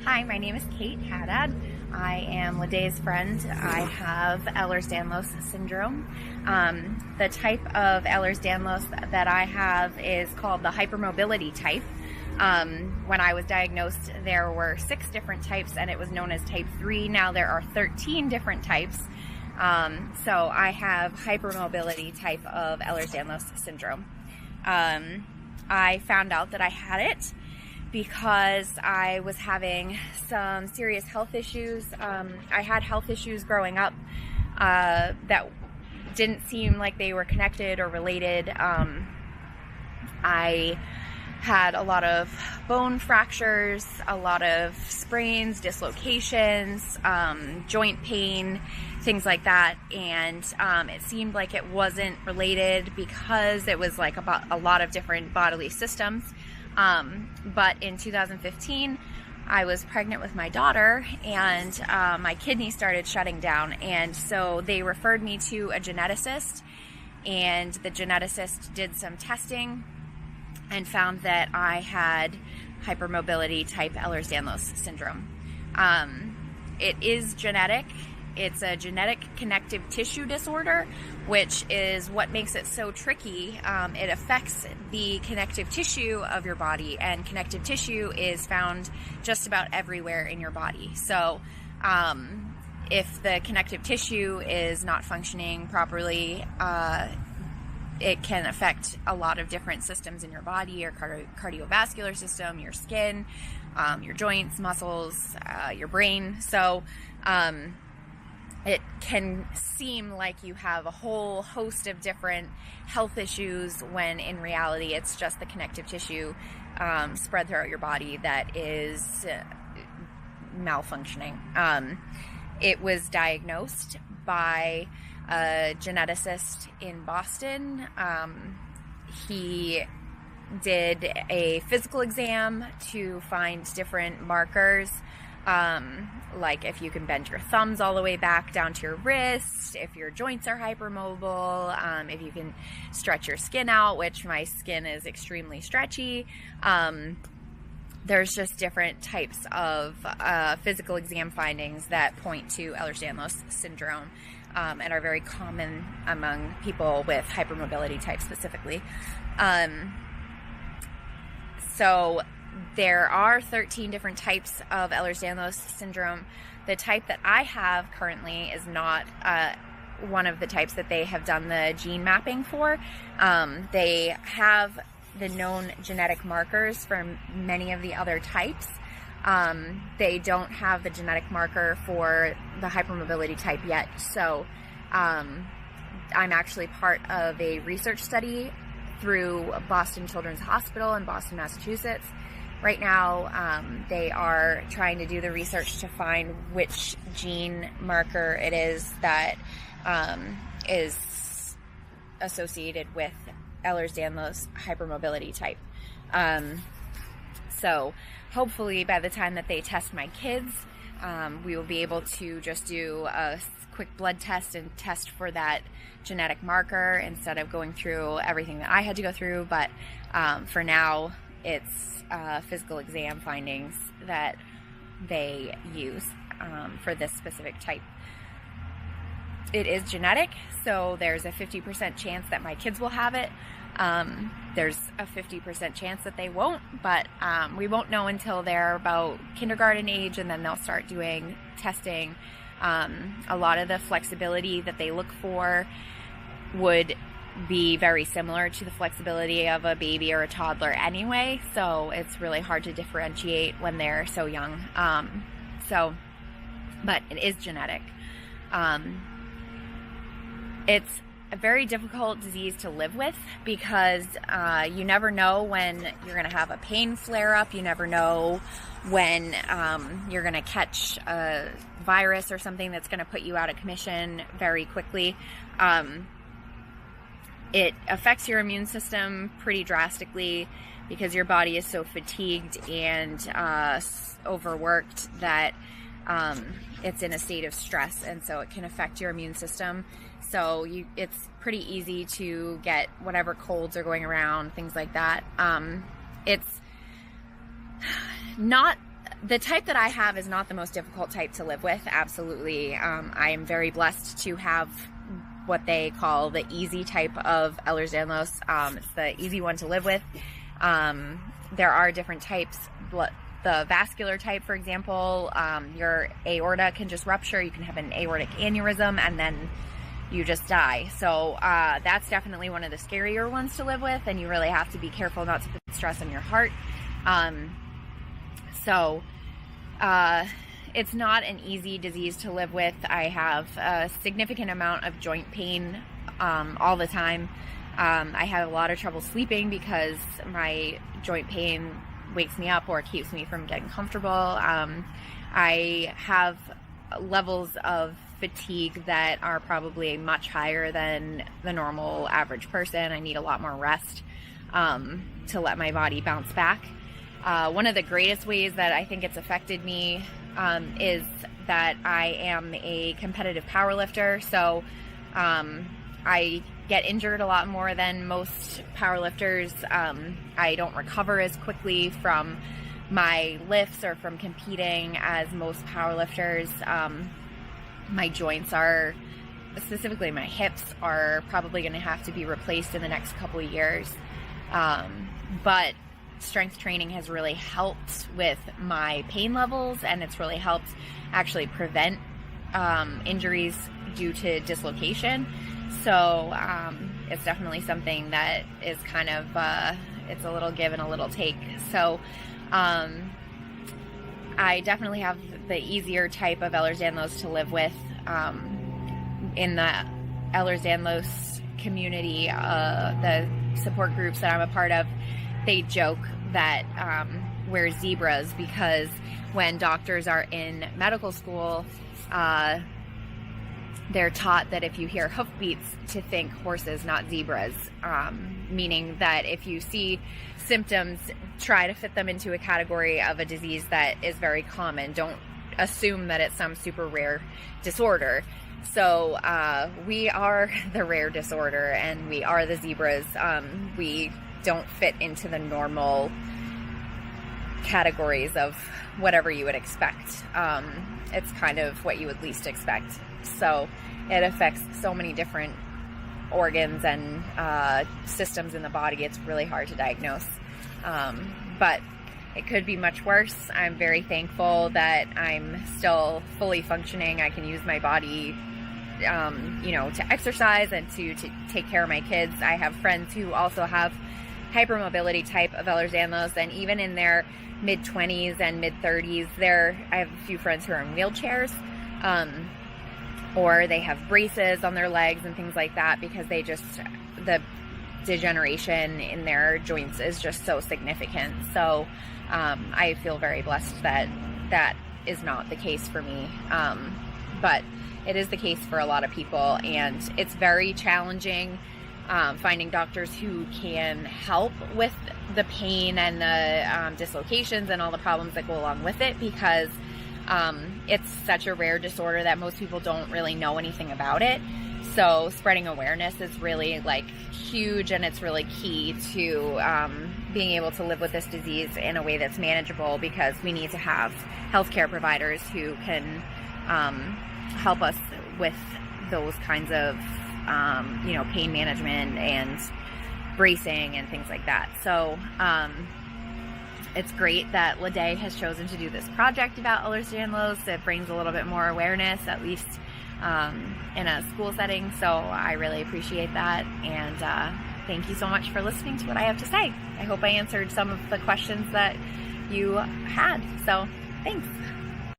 Hi, my name is Kait Haddad. I am Laday's friend. I have Ehlers Danlos syndrome. The type of Ehlers Danlos that I have is called the hypermobility type. When I was diagnosed, there were 6 different types and it was known as type 3. Now there are 13 different types. So I have hypermobility type of Ehlers Danlos syndrome. I found out that I had it because I was having some serious health issues. I had health issues growing up that didn't seem like they were connected or related. I had a lot of bone fractures, a lot of sprains, dislocations, joint pain, things like that. And it seemed like it wasn't related because it was like about a lot of different bodily systems. But in 2015, I was pregnant with my daughter and my kidney started shutting down. And so they referred me to a geneticist, and the geneticist did some testing and found that I had hypermobility type Ehlers Danlos syndrome. It is genetic. It's a genetic connective tissue disorder, which is what makes it so tricky. It affects the connective tissue of your body, and connective tissue is found just about everywhere in your body. So if the connective tissue is not functioning properly, it can affect a lot of different systems in your body, your cardiovascular system, your skin, your joints, muscles, your brain. So it can seem like you have a whole host of different health issues when in reality it's just the connective tissue spread throughout your body that is malfunctioning. It was diagnosed by a geneticist in Boston. He did a physical exam to find different markers, like if you can bend your thumbs all the way back down to your wrist, if your joints are hypermobile, if you can stretch your skin out, which my skin is extremely stretchy. There's just different types of physical exam findings that point to Ehlers Danlos syndrome, and are very common among people with hypermobility type specifically. So there are 13 different types of Ehlers Danlos syndrome. The type that I have currently is not one of the types that they have done the gene mapping for. They have the known genetic markers for many of the other types. They don't have the genetic marker for the hypermobility type yet. So I'm actually part of a research study through Boston Children's Hospital in Boston, Massachusetts. Right now, they are trying to do the research to find which gene marker it is that is associated with Ehlers Danlos hypermobility type. So hopefully by the time that they test my kids, we will be able to just do a quick blood test and test for that genetic marker instead of going through everything that I had to go through. But for now, it's physical exam findings that they use for this specific type. It is genetic, so there's a 50% chance that my kids will have it. There's a 50% chance that they won't, but we won't know until they're about kindergarten age, and then they'll start doing testing. A lot of the flexibility that they look for would be very similar to the flexibility of a baby or a toddler anyway, so it's really hard to differentiate when they're so young. But it is genetic. It's a very difficult disease to live with because you never know when you're going to have a pain flare-up. You never know when you're going to catch a virus or something that's going to put you out of commission very quickly. It affects your immune system pretty drastically because your body is so fatigued and overworked that it's in a state of stress, and so it can affect your immune system. So it's pretty easy to get whatever colds are going around, things like that. It's not the type that I have is not the most difficult type to live with, absolutely. I am very blessed to have what they call the easy type of Ehlers Danlos. It's the easy one to live with. There are different types. The vascular type, for example, your aorta can just rupture. You can have an aortic aneurysm and then you just die. So that's definitely one of the scarier ones to live with, and you really have to be careful not to put stress on your heart. It's not an easy disease to live with. I have a significant amount of joint pain all the time. I have a lot of trouble sleeping because my joint pain wakes me up or keeps me from getting comfortable. I have levels of fatigue that are probably much higher than the normal average person. I need a lot more rest to let my body bounce back. One of the greatest ways that I think it's affected me is that I am a competitive powerlifter. So I get injured a lot more than most powerlifters. I don't recover as quickly from my lifts or from competing as most powerlifters. My joints are, specifically my hips, are probably going to have to be replaced in the next couple of years. But strength training has really helped with my pain levels, and it's really helped actually prevent injuries due to dislocation. So it's definitely something that is kind of, it's a little give and a little take. So I definitely have the easier type of Ehlers Danlos to live with. In the Ehlers Danlos community, the support groups that I'm a part of, they joke that we're zebras because when doctors are in medical school, they're taught that if you hear hoofbeats to think horses, not zebras, meaning that if you see symptoms, try to fit them into a category of a disease that is very common. Don't assume that it's some super rare disorder. So we are the rare disorder, and we are the zebras. We don't fit into the normal categories of whatever you would expect. It's kind of what you would least expect. So it affects so many different organs and systems in the body. It's really hard to diagnose. But it could be much worse. I'm very thankful that I'm still fully functioning. I can use my body, to exercise and to take care of my kids. I have friends who also have hypermobility type of Ehlers Danlos, and even in their mid-20s and mid-30s, I have a few friends who are in wheelchairs, or they have braces on their legs and things like that because the degeneration in their joints is just so significant. So I feel very blessed that that is not the case for me, but it is the case for a lot of people, and it's very challenging finding doctors who can help with the pain and the dislocations and all the problems that go along with it, because it's such a rare disorder that most people don't really know anything about it. So spreading awareness is really huge, and it's really key to being able to live with this disease in a way that's manageable, because we need to have healthcare providers who can help us with those kinds of pain management and bracing and things like that. So it's great that Haddad has chosen to do this project about Ehlers Danlos. It brings a little bit more awareness, at least in a school setting. So I really appreciate that, and thank you so much for listening to what I have to say. I hope I answered some of the questions that you had. So thanks.